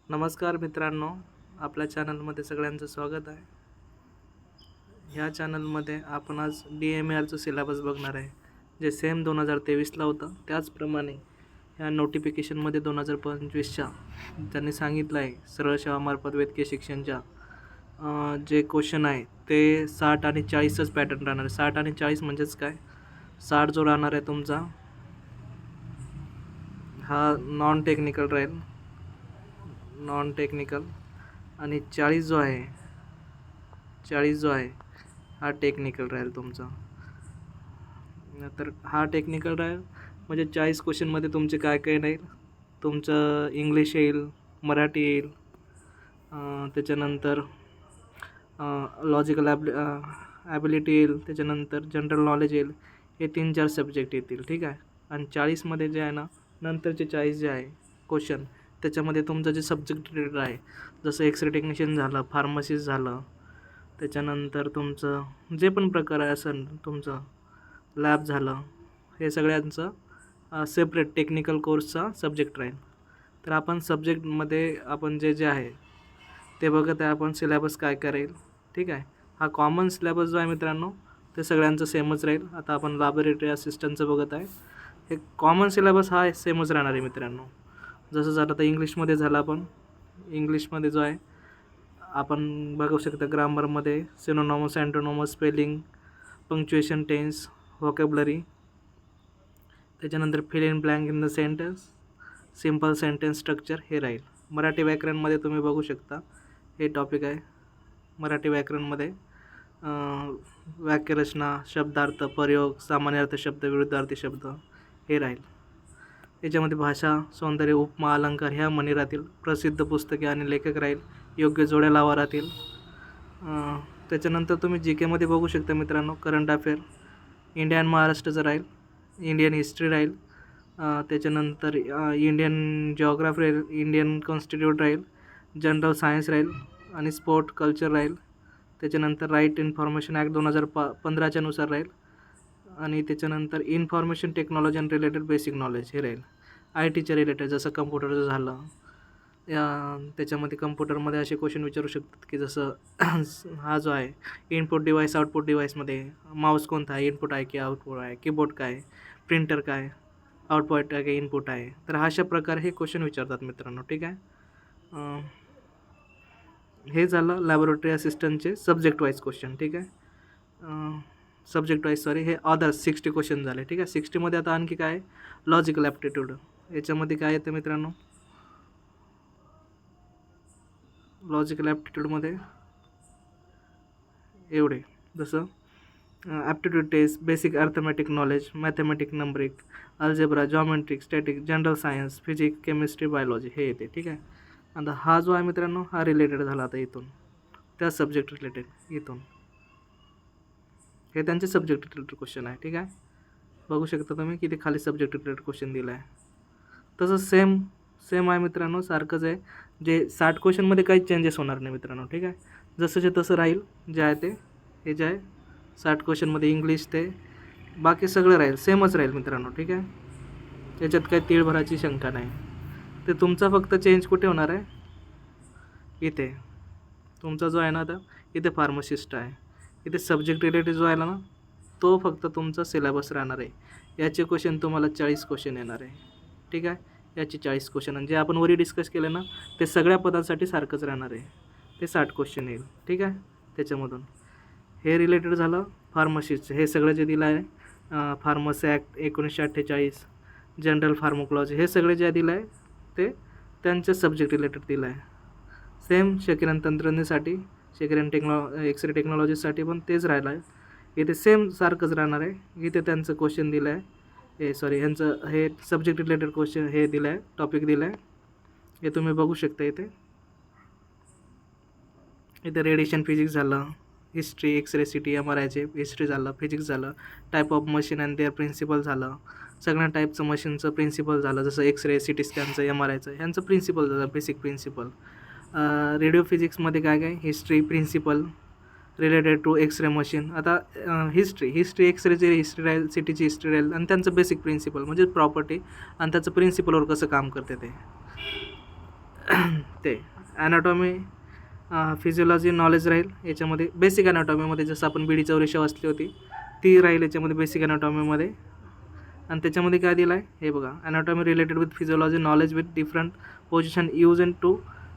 नमस्कार मित्रांनो, आपल्या चॅनलमध्ये सगळ्यांचं स्वागत आहे. ह्या चॅनलमध्ये आपण आज DMARचं सिलेबस बघणार आहे, जे सेम 2023ला होतं. त्याचप्रमाणे ह्या नोटिफिकेशनमध्ये 2025च्या त्यांनी सांगितलं आहे सरळ सेवामार्फत वैद्यकीय शिक्षणच्या जे क्वेश्चन आहे ते 60 आणि 40च पॅटर्न राहणार आहे. 60 आणि 40 म्हणजेच काय, 60 जो राहणार आहे तुमचा हा नॉन टेक्निकल राहील, नॉन टेक्निकल, आणि 40 जो आहे हा टेक्निकल राहील तुमचा. तर हा टेक्निकल राहील म्हणजे 40 क्वेश्चनमध्ये तुमचे काय काय नाही, तुमचं इंग्लिश येईल, मराठी येईल, त्याच्यानंतर लॉजिकल ॲबिलिटी येईल, त्याच्यानंतर जनरल नॉलेज येईल. हे 3-4 सब्जेक्ट येतील, ठीक आहे. आणि 40मध्ये जे आहे ना, नंतरचे 40 जे आहे क्वेश्चन, त्याच्यामध्ये तुमचं जे सब्जेक्ट रिलेटेड आहे, जसं एक्सरे टेक्निशियन झालं, फार्मसिस्ट झालं, त्याच्यानंतर तुमचं जे पण प्रकार आहे असेल, तुमचं लॅब झालं, हे सगळ्यांचं सेपरेट टेक्निकल कोर्सचा सब्जेक्ट राहील. तर आपण सब्जेक्टमध्ये आपण जे आहे ते बघत आहे, आपण सिलेबस काय राहील, ठीक आहे. हा कॉमन सिलेबस जो आहे मित्रांनो, ते सगळ्यांचं सेमच राहील. आता आपण लॅबोरेटरी असिस्टंटचं बघत आहे, हे कॉमन सिलेबस हा सेमच राहणार आहे मित्रांनो. जसं झालं आता इंग्लिशमध्ये झालं, आपण इंग्लिशमध्ये जो आहे आपण बघू शकता, ग्रामरमध्ये synonymous, antonymous, spelling, punctuation, tense, vocabulary, त्याच्यानंतर fill in blank in the sentence, simple sentence structure हे राहील. मराठी व्याकरणमध्ये तुम्ही बघू शकता हे टॉपिक आहे. मराठी व्याकरणमध्ये वाक्यरचना, शब्दार्थ, प्रयोग, सामान्यार्थ शब्द, विरुद्धार्थी शब्द हे राहील. याच्यामध्ये भाषा, सौंदर्य, उपमा, अलंकार ह्या म्हणी राहतील. प्रसिद्ध पुस्तके आणि लेखक राहील. योग्य जोड्या लावा राहतील. त्याच्यानंतर तुम्ही GKमध्ये बघू शकता मित्रांनो, करंट अफेअर, इंडिया आणि महाराष्ट्राचं राहील, इंडियन हिस्ट्री राहील, त्याच्यानंतर इंडियन जिओग्राफी राहील, इंडियन कॉन्स्टिट्यूट राहील, जनरल सायन्स राहील, आणि स्पोर्ट कल्चर राहील. त्याच्यानंतर राईट इन्फॉर्मेशन ॲक्ट 2015च्या नुसार राहील. आणि त्याच्यानंतर information technology and related basic knowledge हे राहील. ITच्या रिलेटेड जसं कम्प्युटरचं झालं, त्याच्यामध्ये कम्प्युटरमध्ये असे क्वेश्चन विचारू शकतात की जसं हा जो आहे इनपुट डिवाईस, आउटपुट डिवाईसमध्ये माऊस कोणता आहे, इनपुट आहे की आउटपुट आहे, कीबोर्ड काय, प्रिंटर काय, आउटपुट आहे की इनपुट आहे. तर अशा प्रकारे हे क्वेश्चन विचारतात मित्रांनो, ठीक आहे. हे झालं लॅबोरेटरी असिस्टंटचे सब्जेक्ट वाईज क्वेश्चन, ठीक आहे. सब्जेक्ट वाईज हे अदर्स 60 क्वेश्चन झाले, ठीक आहे. 60मध्ये आता आणखी काय, लॉजिकल ॲप्टिट्यूड. याच्यामध्ये काय येतं मित्रांनो, लॉजिकल ॲप्टिट्यूडमध्ये एवढे, जसं aptitude test, basic arithmetic knowledge, mathematic, numeric, algebra, geometric, static, general science, physics, chemistry, biology हे येते, ठीक आहे. आता हा जो आहे मित्रांनो, हा रिलेटेड झाला आता इथून, त्या सब्जेक्ट रिलेटेड इथून, हे त्यांचे सब्जेक्ट रिलेटेड क्वेश्चन आहे, ठीक आहे. बघू शकता तुम्ही किती खाली सब्जेक्ट रिलेटेड क्वेश्चन दिलं आहे. तसं सेम आहे मित्रांनो, सारखंच आहे. जे 60 क्वेश्चनमध्ये काहीच चेंजेस होणार नाही मित्रांनो, ठीक आहे. जसंचे तसं राहील जे आहे ते, हे जे आहे 60 क्वेश्चनमध्ये इंग्लिश ते बाकी सगळं राहील, सेमच राहील मित्रांनो, ठीक आहे. त्याच्यात काही तीळभराची शंका नाही. ते तुमचा फक्त चेंज कुठे होणार आहे, इथे तुमचा जो आहे ना, आता इथे फार्मसिस्ट आहे, इथे सब्जेक्ट रिलेटेड जो आहे ना, तो फक्त तुमचा सिलेबस राहणार आहे. याचे क्वेश्चन तुम्हाला 40 क्वेश्चन येणार आहे, ठीक आहे. याचे 40 क्वेश्चन, आणि जे आपण वरी डिस्कस केलं ना, ते सगळ्या पदांसाठी सारखंच राहणार आहे. ते 60 क्वेश्चन येईल, ठीक आहे. त्याच्यामधून हे रिलेटेड झालं फार्मसीचं. हे सगळं जे दिलं आहे, फार्मसी ॲक्ट 1948, जनरल फार्मोकॉलॉजी, हे सगळे जे दिलं आहे ते त्यांच्या सब्जेक्ट रिलेटेड दिलं आहे. सेम क्षकिरण तंत्रज्ञासाठी, क्षकिरण एक्सरे टेक्नॉलॉजीसाठी पण तेच राहिलं आहे. इथे सेम सारखंच राहणार आहे. इथे त्यांचं क्वेश्चन दिलं आहे, यांचं हे सब्जेक्ट रिलेटेड क्वेश्चन हे दिलं आहे, टॉपिक दिलं आहे, हे तुम्ही बघू शकता. इथे रेडिएशन फिजिक्स झालं, हिस्ट्री, एक्सरे, CT, MRIचे हिस्ट्री झालं, फिजिक्स झालं, type of machine and their principle झालं, सगळ्या टाईपचं मशीनचं प्रिन्सिपल झालं, जसं एक्सरे, CT स्कॅनचं, MRIचं ह्यांचं प्रिन्सिपल झालं, बेसिक प्रिन्सिपल. रेडिओ फिजिक्समध्ये काय history principle related to x-ray machine. आता हिस्ट्री एक्सरेची हिस्ट्री राहील, CTची हिस्ट्री राहील, आणि त्यांचं बेसिक प्रिन्सिपल म्हणजे प्रॉपर्टी आणि त्याचं प्रिन्सिपलवर कसं काम करते ते. ते ॲनाटॉमी फिजिओलॉजी नॉलेज राहील याच्यामध्ये. बेसिक ॲनाटॉमीमध्ये जसं आपण बीडी चौरेशा वाचली होती ती राहील याच्यामध्ये बेसिक ॲनाटॉमीमध्ये. आणि त्याच्यामध्ये काय दिलं आहे हे बघा, anatomy related with physiology knowledge with different position use in to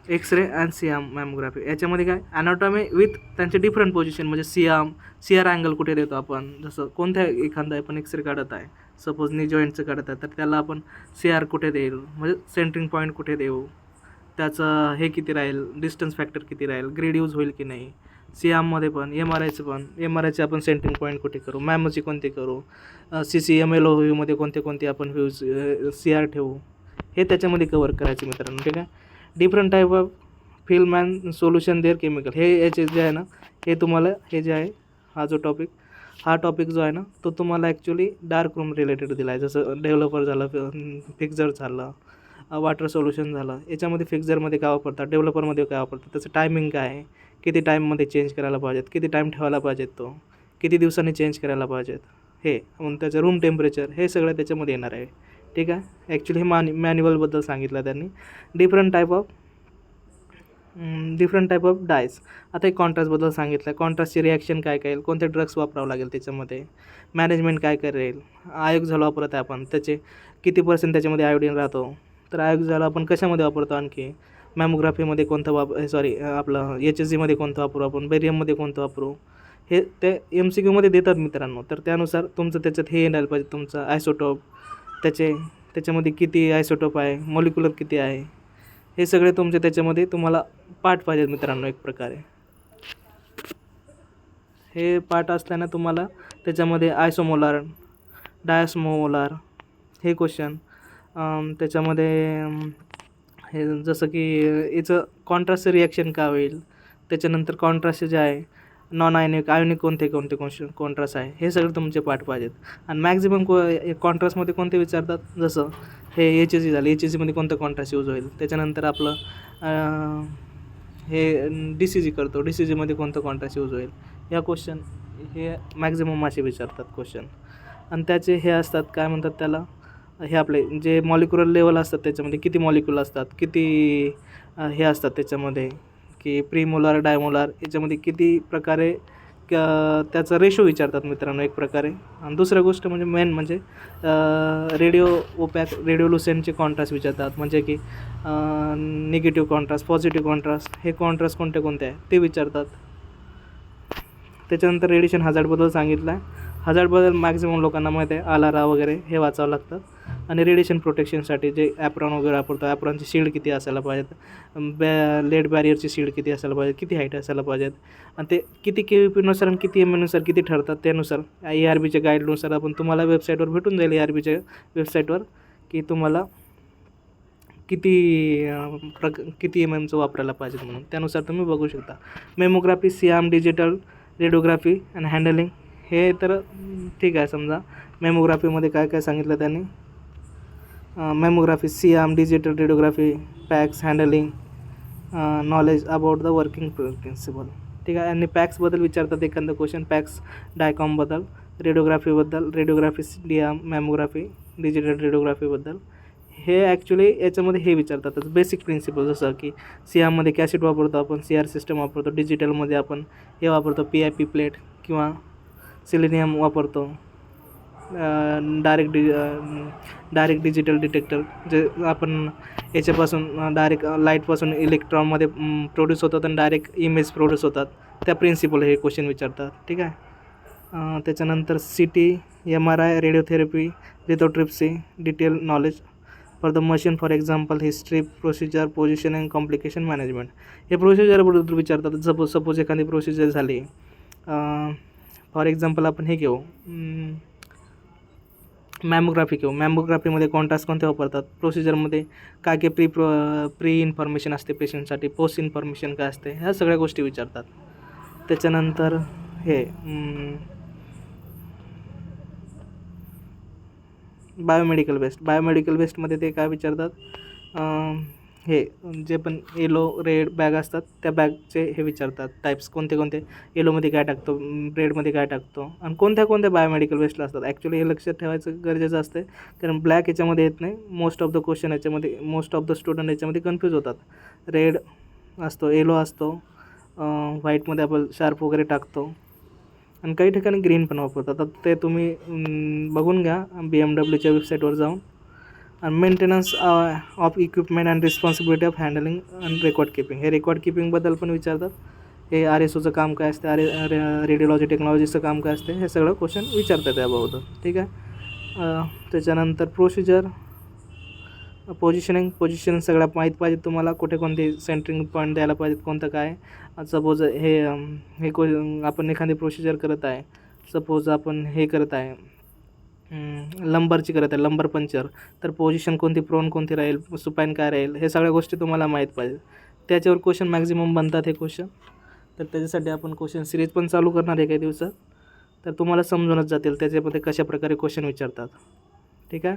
x-ray and सियाम मॅमोग्राफी. याच्यामध्ये काय ॲनाटॉमी विथ त्यांचे डिफरंट पोझिशन म्हणजे सीआर अँगल कुठे देतो आपण, जसं कोणत्या एखादा आपण एक्स-रे काढत आहे सपोज नी जॉईंटचं काढत आहे तर त्याला आपण सीआर कुठे देईल म्हणजे सेंटरिंग पॉईंट कुठे देऊ, त्याचं हे किती राहील, डिस्टन्स फॅक्टर किती राहील, ग्रेड यूज होईल की नाही. सियाममध्ये पण एम आर आयचे आपण सेंटरिंग पॉईंट कुठे करू, मॅमोची कोणते करू, CCMLO व्ह्यूमध्ये कोणते आपण व्ह्यूज सीआर ठेवू, हे त्याच्यामध्ये कवर करायचे मित्रांनो. ठीक आहे. Different type of film and solution their chemical, हे याचे जे आहे ना हे तुम्हाला हे जे आहे हा टॉपिक जो आहे ना तो तुम्हाला ॲक्च्युली डार्क रूम रिलेटेड दिला आहे. जसं डेव्हलपर झालं, फिक्झर झालं, वॉटर सोल्युशन झालं. याच्यामध्ये फिक्झरमध्ये काय वापरतात, डेव्हलपरमध्ये काय वापरतात, त्याचं टायमिंग काय आहे, किती टाईममध्ये चेंज करायला पाहिजेत, किती टाईम ठेवायला पाहिजेत, तो किती दिवसांनी चेंज करायला पाहिजेत, हे मग त्याचं रूम टेम्परेचर हे सगळं त्याच्यामध्ये येणार आहे. ठीक आहे. ॲक्च्युली हे मॅन्युअलबद्दल सांगितलं त्यांनी. Different type of dyes. आता एक कॉन्ट्रास्टबद्दल सांगितलं. कॉन्ट्रास्टची रिॲक्शन काय येईल, कोणते ड्रग्स वापरावं लागेल त्याच्यामध्ये, मॅनेजमेंट काय करेल, आयोग झाला वापरत आहे आपण त्याचे किती % त्याच्यामध्ये आयोडीन राहतो, तर आयोग झाला आपण कशामध्ये वापरतो, आणखी मॅमोग्राफीमध्ये कोणतं आपलं HSG कोणतं वापरू आपण, बेरियममध्ये कोणतं वापरू, हे ते MCQमध्ये देतात मित्रांनो. तर त्यानुसार तुमचं त्याच्यात हे येणार पाहिजे, तुमचं आयसोटोप त्याच्यामध्ये किती आयसोटोप आहे, मॉलिक्युलर किती आहे, हे सगळे तुमचे त्याच्यामध्ये तुम्हाला पाठ पाहिजेत मित्रांनो. एक प्रकारे हे पाठ असल्यानं तुम्हाला त्याच्यामध्ये आयसोमोलार, डायस्मोलार हे क्वेश्चन, त्याच्यामध्ये हे जसं की याचं कॉन्ट्रास्टचं रिॲक्शन काय होईल, त्याच्यानंतर कॉन्ट्रास्ट जे आहे नॉन आयोनिक कोणते कॉन्ट्रास्ट आहे, हे सगळं तुमचे पाठ पाहिजेत. आणि मॅक्झिमम कॉन्ट्रास्टमध्ये कोणते विचारतात, जसं हे HSG झालं, HSGमध्ये कोणतं कॉन्ट्रास्ट यूज होईल, त्याच्यानंतर आपलं हे DCG करतो, DCGमध्ये कोणतं कॉन्ट्रास्ट यूज होईल, या क्वेश्चन हे मॅक्झिमम असे विचारतात क्वेश्चन. आणि त्याचे हे असतात काय म्हणतात त्याला, हे आपले जे मॉलिक्युलर लेवल असतात त्याच्यामध्ये किती मॉलिक्युल असतात, किती हे असतात त्याच्यामध्ये, की प्रीमोलार डायमोलार याच्यामध्ये किती प्रकारे त्याचा रेशो विचारतात मित्रांनो एक प्रकारे. आणि दुसरं गोष्ट म्हणजे मेन म्हणजे रेडिओलुसेंटचे कॉन्ट्रास्ट विचारतात, म्हणजे की निगेटिव्ह कॉन्ट्रास्ट, पॉझिटिव्ह कॉन्ट्रास्ट, हे कॉन्ट्रास्ट कोणते आहे ते विचारतात. त्याच्यानंतर रेडिएशन हजार्डबद्दल सांगितलं आहे. हजार्डबद्दल मॅक्झिमम लोकांना माहीत आहे, आलारा वगैरे हे वाचावं लागतं. आणि रेडिएशन प्रोटेक्शनसाठी जे ॲप्रॉन वगैरे वापरतो, ॲप्रॉनची शील्ड किती असायला पाहिजेत, लेड बॅरियरची शील्ड किती असायला पाहिजे, किती हाईट असायला पाहिजेत, आणि ते किती KVP-नुसार आणि किती MA-नुसार किती ठरतात त्यानुसार ARBच्या गाईडनुसार आपण तुम्हाला वेबसाईटवर भेटून जाईल, ARBच्या वेबसाईटवर, की तुम्हाला किती MM-चं वापरायला पाहिजे म्हणून त्यानुसार तुम्ही बघू शकता. मेमोग्राफी, सियाम, डिजिटल रेडिओग्राफी आणि हँडलिंग, हे तर ठीक आहे. समजा मेमोग्राफीमध्ये काय काय सांगितलं त्यांनी, मेमोग्राफी, सियाम, digital radiography, PACS, handling, knowledge about the working principle. ठीक आहे. आणि पॅक्सबद्दल विचारतात एखादं क्वेश्चन, पॅक्स डायकॉमबद्दल, रेडिओग्राफी सियाम, मॅमोग्राफी, डिजिटल रेडिओग्राफीबद्दल. हे ॲक्च्युली याच्यामध्ये हे विचारतातच बेसिक प्रिन्सिपल, जसं की सियाममध्ये कॅसेट वापरतो आपण, CR सिस्टम वापरतो, डिजिटलमध्ये आपण हे वापरतो PIP प्लेट किंवा सिलेनियम वापरतो, डायरेक्ट डिजिटल डिटेक्टर जे आपण याच्यापासून डायरेक्ट लाईटपासून इलेक्ट्रॉनमध्ये प्रोड्यूस होतात आणि डायरेक्ट इमेज प्रोड्यूस होतात, त्या प्रिन्सिपल हे क्वेश्चन विचारतात. ठीक आहे. त्याच्यानंतर CT, MRI, radiotherapy, lithotripsy, detail knowledge for the machine, for example history, procedure, position and complication management, हे प्रोसिजरबद्दल विचारतात. सपोज एखादी प्रोसिजर झाली, फॉर एक्झाम्पल आपण हे घेऊ, मॅमोग्राफी घेऊ. मॅमोग्राफीमध्ये कॉन्ट्रास्ट कोणते वापरतात, प्रोसिजरमध्ये काय काय प्री इन्फॉर्मेशन असते पेशंटसाठी, पोस्ट इन्फॉर्मेशन काय असते, ह्या सगळ्या गोष्टी विचारतात. त्याच्यानंतर हे बायोमेडिकल बेस्टमध्ये ते काय विचारतात, हे जे पण येलो रेड बॅग असतात त्या बॅगचे हे विचारतात टाईप्स कोणते कोणते, येलोमध्ये काय टाकतो, रेडमध्ये काय टाकतो आणि कोणत्या कोणत्या बायोमेडिकल वेस्टला असतात. ॲक्च्युली हे लक्षात ठेवायचं गरजेचं असते, कारण ब्लॅक याच्यामध्ये येत नाही. मोस्ट ऑफ द क्वेश्चन याच्यामध्ये, मोस्ट ऑफ द स्टुडंट याच्यामध्ये कन्फ्यूज होतात. रेड असतो, येलो असतो, व्हाईटमध्ये आपण शार्प वगैरे टाकतो आणि काही ठिकाणी ग्रीन पण वापरतात. आता ते तुम्ही बघून घ्या BMW वेबसाईटवर जाऊन. आणि maintenance of equipment and responsibility of handling and record keeping, हे रेकॉर्ड किपिंगबद्दल पण विचारतात. हे RSOचं काम काय असते, रेडिओलॉजी टेक्नॉलॉजीचं काम काय असते, हे सगळं क्वेश्चन विचारतात त्याबाबत. ठीक आहे. त्याच्यानंतर प्रोसिजर, पोझिशनिंग सगळ्या माहीत पाहिजे तुम्हाला, कुठे कोणते सेंटरिंग पॉईंट द्यायला पाहिजेत, कोणतं काय. सपोज हे आपण एखादी प्रोसिजर करत आहे, सपोज आपण हे करत आहे लंबरची करत आहे, लंबर पंक्चर, तर पोझिशन कोणती, प्रोन कोणती राहील, सुपाईन काय राहील, हे सगळ्या गोष्टी तुम्हाला माहीत पाहिजे. त्याच्यावर क्वेश्चन मॅक्झिमम बनतात हे क्वेश्चन. तर त्याच्यासाठी आपण क्वेश्चन सिरीज पण चालू करणार आहे काही दिवसात, तर तुम्हाला समजूनच जातील त्याच्यामध्ये कशा प्रकारे क्वेश्चन विचारतात. ठीक आहे.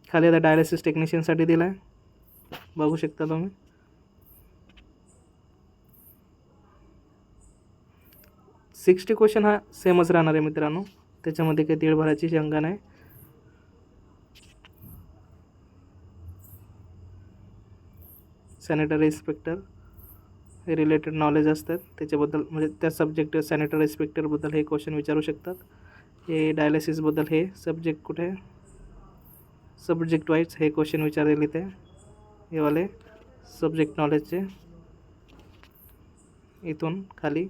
खाली आता डायलिसिस टेक्निशियनसाठी दिला आहे, बघू शकता तुम्ही. 60 क्वेश्चन हा सेमच राहणार आहे मित्रांनो, त्याच्यामध्ये काही तीळ भरायची शंका नाही. सॅनिटरी इन्स्पेक्टर हे रिलेटेड नॉलेज असतात त्याच्याबद्दल, म्हणजे त्या सब्जेक्ट सॅनिटरी इन्स्पेक्टरबद्दल हे क्वेश्चन विचारू शकतात. हे डायलिसिसबद्दल हे सब्जेक्ट कुठे, सब्जेक्ट वाईज हे क्वेश्चन विचारलेले ते हे वाले सब्जेक्ट नॉलेजचे. इथून खाली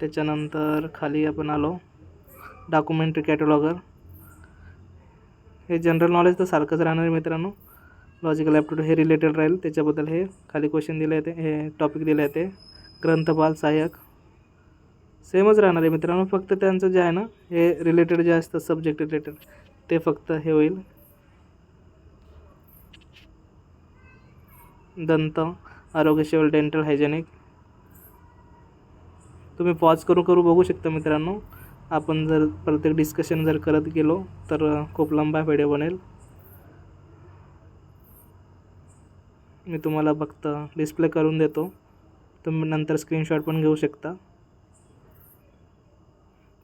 त्याच्यानंतर खाली आपण आलो डॉक्युमेंटरी कॅटलॉगर, हे जनरल नॉलेज तर सारखंच राहणार आहे मित्रांनो. लॉजिकल ॲप्टिट्यूड हे रिलेटेड राहील, त्याच्याबद्दल हे खाली क्वेश्चन दिले आहे, हे टॉपिक दिले आहे. ते ग्रंथपाल सहाय्यक सेमच राहणार आहे मित्रांनो, फक्त त्यांचं जे आहे ना हे रिलेटेड जे असतं सब्जेक्ट रिलेटेड ते फक्त हे होईल. दंत आरोग्य सेवा, डेंटल हायजेनिक, तुम्ही पॉज करू बघू शकता मित्रांनो. आपण जर प्रत्येक डिस्कशन जर करत गेलो तर खूप लंबा व्हिडिओ बनेल. मी तुम्हाला फक्त डिस्प्ले करून देतो, तुम्ही नंतर स्क्रीनशॉट पण घेऊ शकता.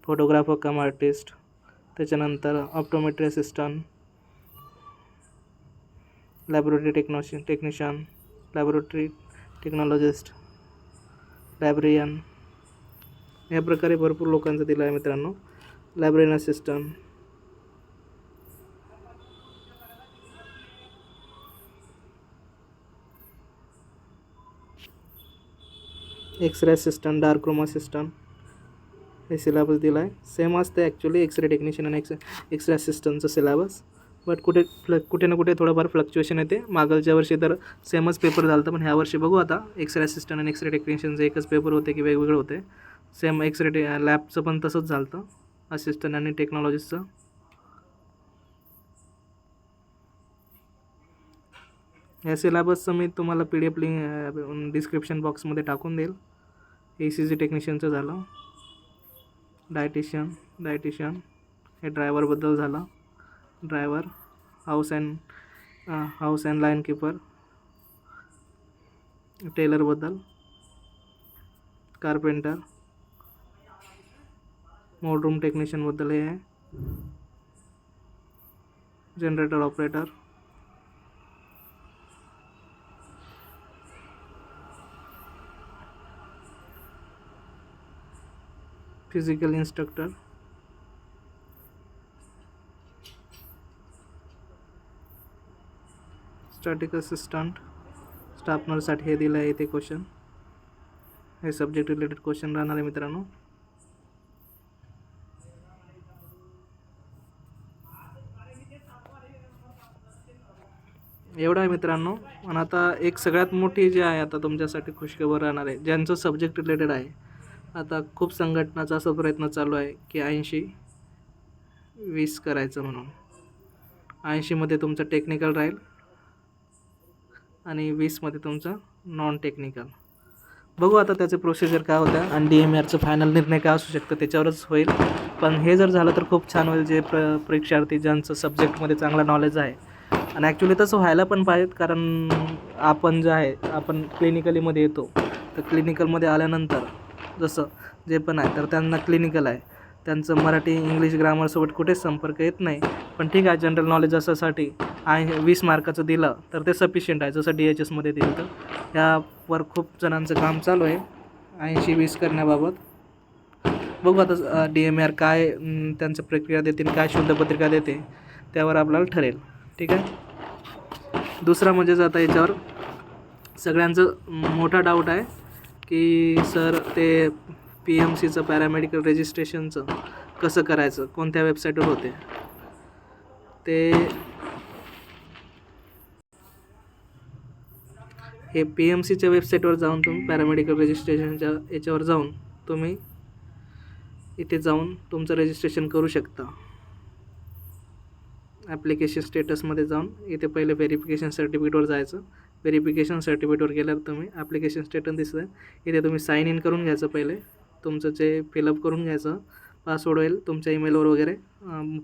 फोटोग्राफर कम आर्टिस्ट, त्याच्यानंतर optometry assistant, laboratory technician, laboratory technologist, librarian, या प्रकारे भरपूर लोकांचं दिलं आहे मित्रांनो. Librarian assistant, x-ray assistant, dark room assistant, हे सिलेबस दिला आहे. सेम असते ॲक्च्युली एक्सरे टेक्निशियन आणि एक्सरे असिस्टंटचं सिलेबस, बट कुठे ना कुठे थोडंफार फ्लक्च्युएशन येते. मागलच्या वर्षी तर सेमच पेपर झालं होतं, पण ह्या वर्षी बघू आता एक्सरे असिस्टंट आणि एक्सरे टेक्निशियनचं एकच पेपर होते की वेगवेगळे होते. सेम एक्सरे लॅबचं पण तसंच झालं होतं, असिस्टंट आणि टेक्नॉलॉजीचं. या सिलेबसचं मी तुम्हाला PDF लिंक डिस्क्रिप्शन बॉक्समध्ये टाकून देईल. ECG टेक्निशियनचं झालं. डायटिशियन हे ड्रायव्हरबद्दल झालं. Driver, house and line keeper, टेलरबद्दल, कार्पेंटर, मोड रूम टेक्निशियनबद्दल हे आहे. Generator operator, physical instructor, static assistant, staff नर्ससाठी हे दिलं आहे ते क्वेश्चन. हे सब्जेक्ट रिलेटेड क्वेश्चन राहणार आहे मित्रांनो. एवढं आहे मित्रांनो. आणि आता एक सगळ्यात मोठी जी आहे आता तुमच्यासाठी खुशखबर राहणार आहे, ज्यांचं सब्जेक्ट रिलेटेड आहे. आता खूप संघटनाचा असा प्रयत्न चालू आहे की 80-20 करायचं म्हणून. 80मध्ये तुमचं टेक्निकल राहील आणि 20मध्ये तुमचं नॉन टेक्निकल. बघू आता त्याचे प्रोसिजर काय होतं आणि DMRचं फायनल निर्णय काय असू शकतं त्याच्यावरच होईल. पण हे जर झालं तर खूप छान होईल, जे परीक्षार्थी ज्यांचं सब्जेक्टमध्ये चांगलं नॉलेज आहे. आणि ॲक्च्युली तसं व्हायला पण पाहिजे, कारण आपण जे आहे आपण क्लिनिकलीमध्ये येतो, तर क्लिनिकलमध्ये आल्यानंतर जसं जे पण आहे तर त्यांना क्लिनिकल आहे, त्यांचं मराठी इंग्लिश ग्रामरसोबत कुठेच संपर्क येत नाही. पण ठीक आहे, जनरल नॉलेज असासाठी 20 मार्काचं दिलं तर ते सफिशियंट आहे, जसं DHSमध्ये दिलं. तर यावर खूप जणांचं काम चालू आहे 80-20 करण्याबाबत. बघू आता DMAR काय त्यांचं प्रक्रिया देतील, काय शुद्धपत्रिका देते, त्यावर आपल्याला ठरेल. ठीक आहे. दुसरा म्हणजे आता याच्यावर सगळ्यांचं मोठा डाऊट आहे की सर ते PMCचं पॅरामेडिकल रजिस्ट्रेशनचं कसं करायचं, कोणत्या वेबसाईटवर होते ते. हे PMCच्या वेबसाईटवर जाऊन तुम्ही पॅरामेडिकल रजिस्ट्रेशनच्या याच्यावर जाऊन तुम्ही इथे जाऊन तुमचं रजिस्ट्रेशन करू शकता. ॲप्लिकेशन स्टेटसमध्ये जाऊन इथे पहिले व्हेरिफिकेशन सर्टिफिकेटवर जायचं. व्हेरिफिकेशन सर्टिफिकेटवर गेल्यावर तुम्ही ॲप्लिकेशन स्टेटस दिसतं आहे, इथे तुम्ही साइन इन करून घ्यायचं. पहिले तुमचं जे फिलअप करून घ्यायचं, पासवर्ड होईल तुमच्या ईमेलवर वगैरे,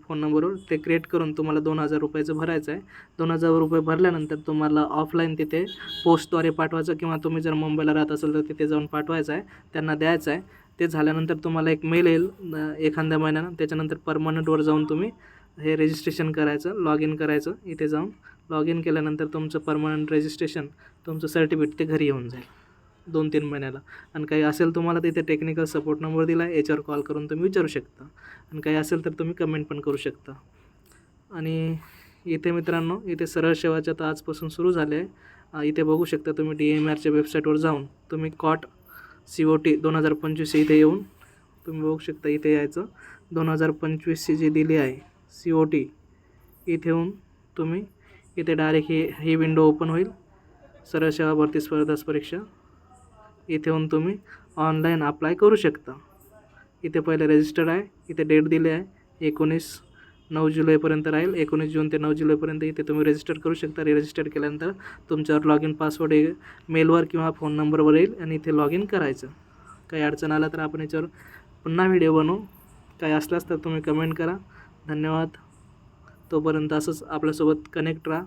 फोन नंबरवर, ते क्रिएट करून तुम्हाला 2,000 रुपयाचं भरायचं आहे. 2,000 रुपये भरल्यानंतर तुम्हाला ऑफलाईन तिथे पोस्टद्वारे पाठवायचं, किंवा तुम्ही जर मुंबईला राहत असाल तर तिथे जाऊन पाठवायचं आहे, त्यांना द्यायचं आहे. ते झाल्यानंतर तुम्हाला एक मेल येईल एखाद्या महिन्यानं. त्याच्यानंतर परमनंटवर जाऊन तुम्ही हे रजिस्ट्रेशन करायचं, लॉग इन करायचं. इथे जाऊन लॉग इन केल्यानंतर तुमचं परमनंट रजिस्ट्रेशन, तुमचं सर्टिफिकेट ते घरी येऊन जाईल 2-3 महिन्याला. आणि काही असेल तुम्हाला तिथे टेक्निकल सपोर्ट नंबर दिला आहे, याच्यावर कॉल करून तुम्ही विचारू शकता. आणि काही असेल तर तुम्ही कमेंट पण करू शकता. आणि इथे मित्रांनो, इथे सरळ सेवाच्या तर आजपासून सुरू झाले आहे. इथे बघू शकता तुम्ही DMARच्या वेबसाईटवर जाऊन तुम्ही COT COT 2025 इथे येऊन तुम्ही बघू शकता. इथे यायचं, 2025ची जी दिली आहे COT, इथे येऊन तुम्ही इथे डायरेक्ट ही विंडो ओपन होईल, सरळ सेवा भरती स्पर्धा परीक्षा. इथे येऊन तुम्ही ऑनलाईन अप्लाय करू शकता. इथे पहिले रजिस्टर आहे, इथे डेट दिली आहे 19 जुलैपर्यंत राहील. 19 जून ते 9 जुलैपर्यंत इथे तुम्ही रजिस्टर करू शकता. रजिस्टर केल्यानंतर तुमच्यावर लॉग इन पासवर्ड मेलवर किंवा फोन नंबरवर येईल, आणि इथे लॉग इन करायचं. काही अडचण आला तर आपण याच्यावर पुन्हा व्हिडिओ बनवू. काही असल्यास तर तुम्ही कमेंट करा. धन्यवाद. तोपर्यंत असंच आपल्यासोबत कनेक्ट राहा.